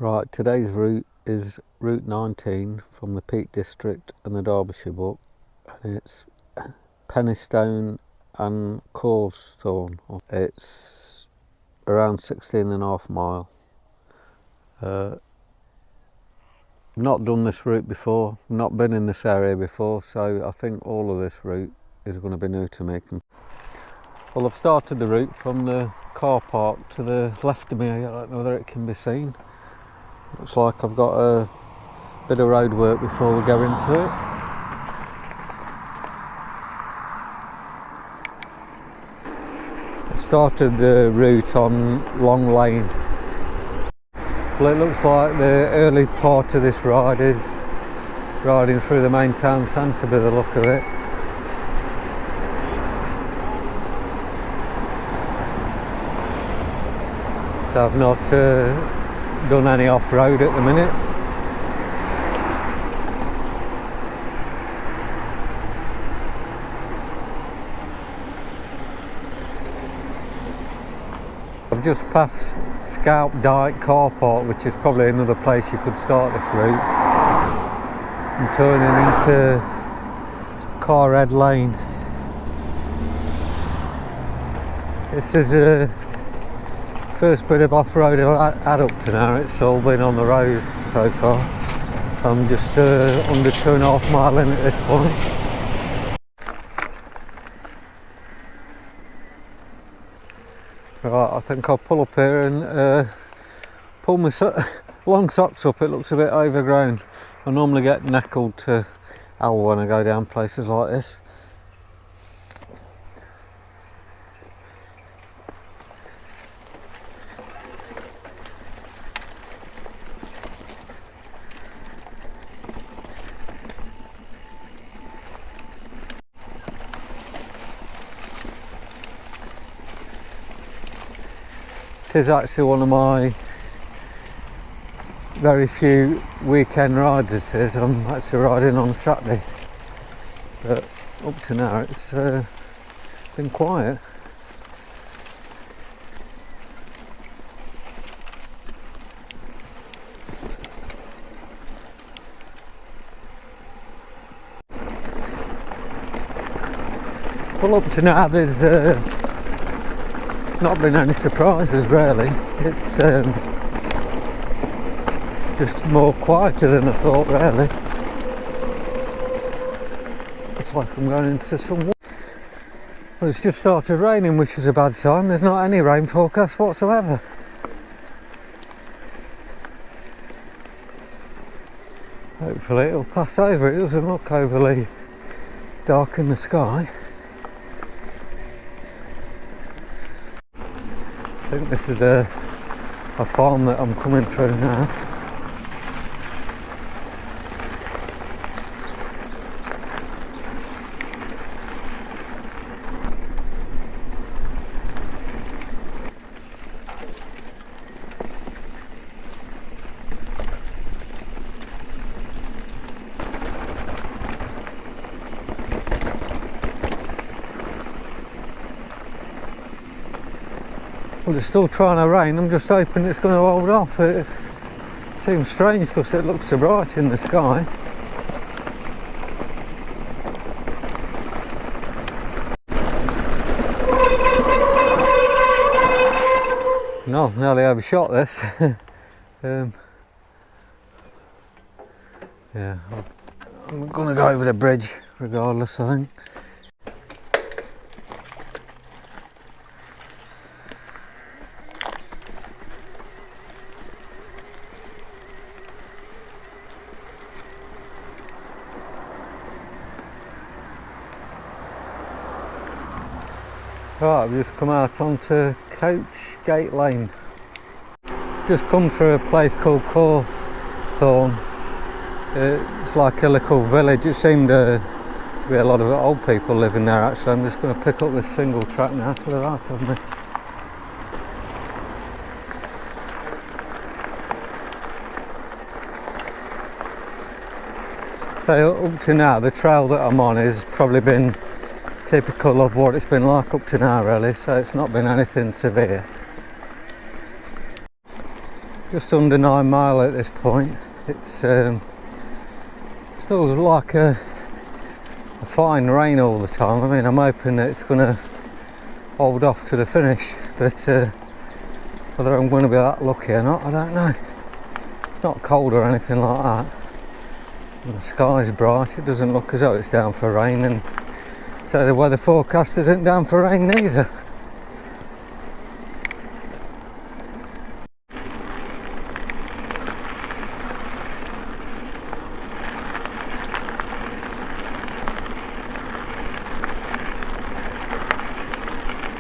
Right, today's route is Route 19 from the Peak District and the Derbyshire Book, and it's Penistone and Cawthorne. It's around 16.5 miles. I've not done this route before, not been in this area before, so I think all of this route is going to be new to me. Well, I've started the route from the car park to the left of me. I don't know whether it can be seen. Looks like I've got a bit of road work before we go into it. I've started the route on Long Lane. Well, it looks like the early part of this ride is riding through the main town centre by the look of it. So I've not done any off-road at the minute. I've just passed Scalp Dyke car park, which is probably another place you could start this route. I'm turning into Carhead Lane. This is a first bit of off-road I've had up to now. It's all been on the road so far. I'm just under 2.5 mile in at this point. Right, I think I'll pull up here and pull my long socks up. It looks a bit overgrown. I normally get knackled to hell when I go down places like this. It is actually one of my very few weekend rides this is. I'm actually riding on Saturday, but up to now it's been quiet. Well, up to now there's not been any surprises really. It's just more quieter than I thought really. It's like I'm going into some water. Well, it's just started raining, which is a bad sign. There's not any rain forecast whatsoever. Hopefully it'll pass over. It doesn't look overly dark in the sky. I think this is a farm that I'm coming through now. Well, it's still trying to rain. I'm just hoping it's going to hold off. It seems strange because it looks so bright in the sky. No, nearly overshot this. Yeah, I'm going to go over the bridge regardless, I think. Right, I've just come out onto Coach Gate Lane. Just come through a place called Cawthorne. It's like a little village. It seemed to be a lot of old people living there actually. I'm just going to pick up this single track now to the right of me. So up to now the trail that I'm on has probably been typical of what it's been like up to now really, so it's not been anything severe. just under 9 mile at this point. It's still like a fine rain all the time. I mean, I'm hoping that it's going to hold off to the finish, but whether I'm going to be that lucky or not, I don't know. It's not cold or anything like that. And the sky's bright. It doesn't look as though it's down for rain, and so the weather forecast isn't down for rain either.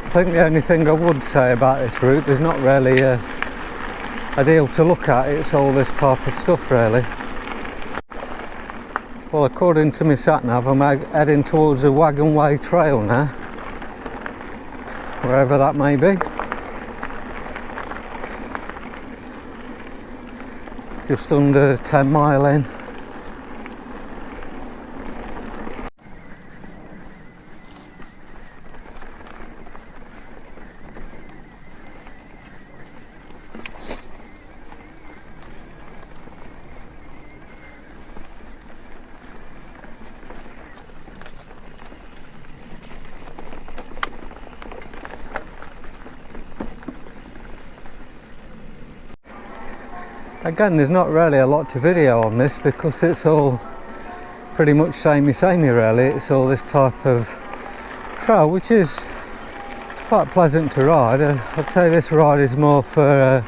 I think the only thing I would say about this route, there's not really a deal to look at. It's all this type of stuff really. Well, according to my sat-nav, I'm heading towards a Wagon Way trail now, wherever that may be. Just under 10 mile in. Again, there's not really a lot to video on this because it's all pretty much samey really. It's all this type of trail, which is quite pleasant to ride. I'd say this ride is more for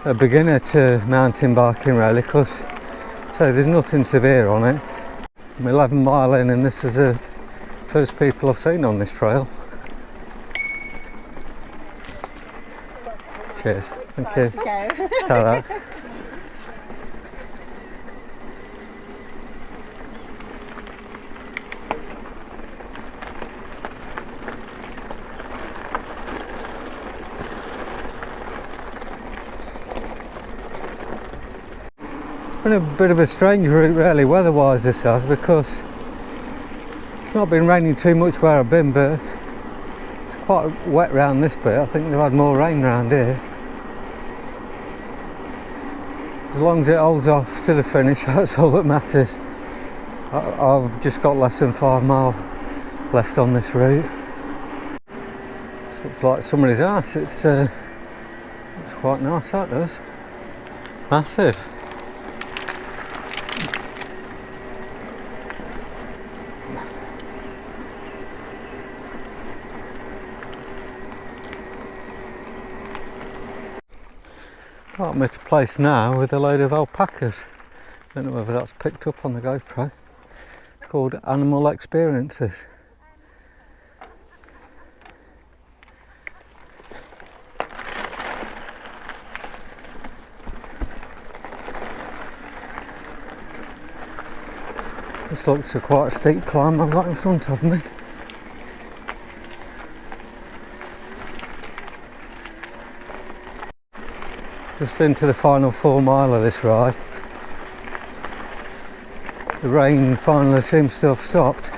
a beginner to mountain biking really, because so there's nothing severe on it. I'm 11 mile in and this is the first people I've seen on this trail. Cheers. Thank you. Ta-da. Been a bit of a strange route really weather-wise this has, because it's not been raining too much where I've been, but it's quite wet round this bit. I think they've had more rain round here. As long as it holds off to the finish, that's all that matters. I've just got less than 5 mile left on this route. This looks like somebody's house. It's quite nice, that does. Massive. Right, I'm at a place now with a load of alpacas. Don't know whether that's picked up on the GoPro. It's called Animal Experiences. This looks a quite a steep climb I've got in front of me. Just into the final 4 mile of this ride. The rain finally seems to have stopped,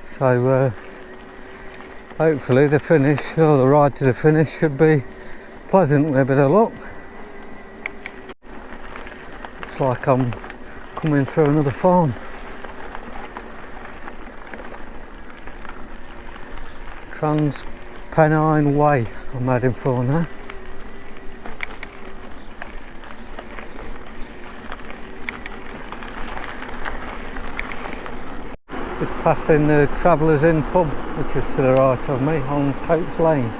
so hopefully the finish, or the ride to the finish, should be pleasant with a bit of luck. Looks like I'm coming through another farm. Penistone Way I'm heading for now. Just passing the Travellers Inn pub, which is to the right of me on Coates Lane.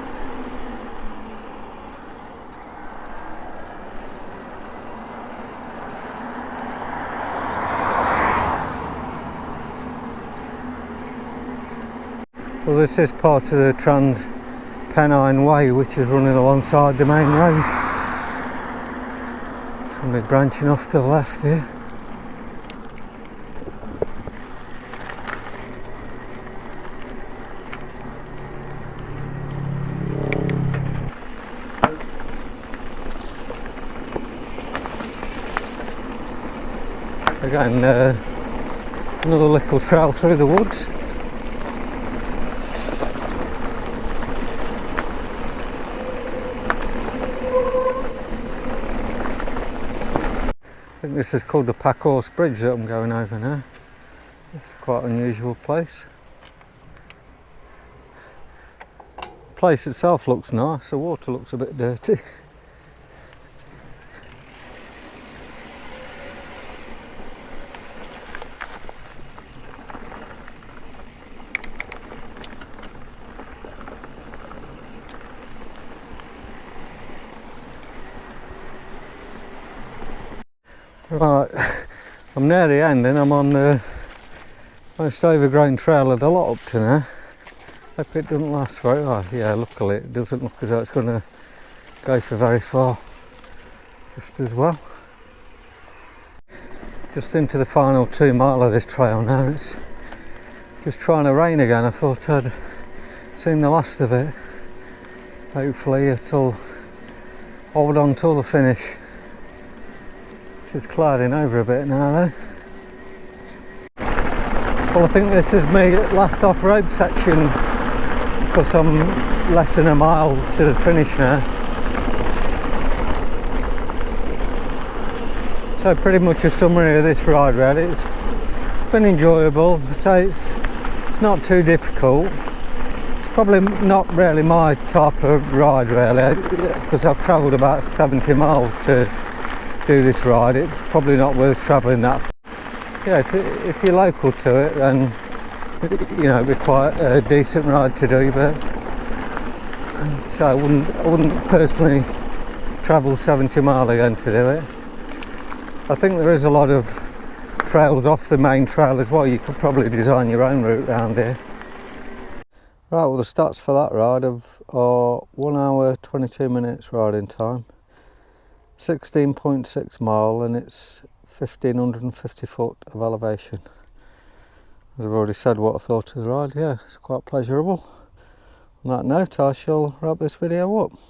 Well, this is part of the Penistone Way, which is running alongside the main road. It's going to be branching off to the left here. Again, another little trail through the woods. think this is called the Packhorse Bridge that I'm going over now. It's quite an unusual place. The place itself looks nice, the water looks a bit dirty. Right, I'm near the end and I'm on the most overgrown trail of the lot up to now. Hope it doesn't last very long. Yeah, luckily it doesn't look as though it's going to go for very far just as well. Just into the final 2 mile of this trail now. It's just trying to rain again. I thought I'd seen the last of it. Hopefully it'll hold on till the finish. It's clouding over a bit now though. Well, I think this is my last off-road section because I'm less than a mile to the finish now. So pretty much a summary of this ride really. It's been enjoyable. I say it's not too difficult. It's probably not really my type of ride really, because I've travelled about 70 miles to do this ride. It's probably not worth travelling that far. Yeah, if you're local to it, then you know it'd be quite a decent ride to do. But so I wouldn't personally travel 70 miles again to do it. I think there is a lot of trails off the main trail as well. You could probably design your own route around here. Right, well the stats for that ride are 1 hour 22 minutes riding time, 16.6 mile, and it's 1550 foot of elevation. As I've already said what I thought of the ride, yeah, it's quite pleasurable. On that note, I shall wrap this video up.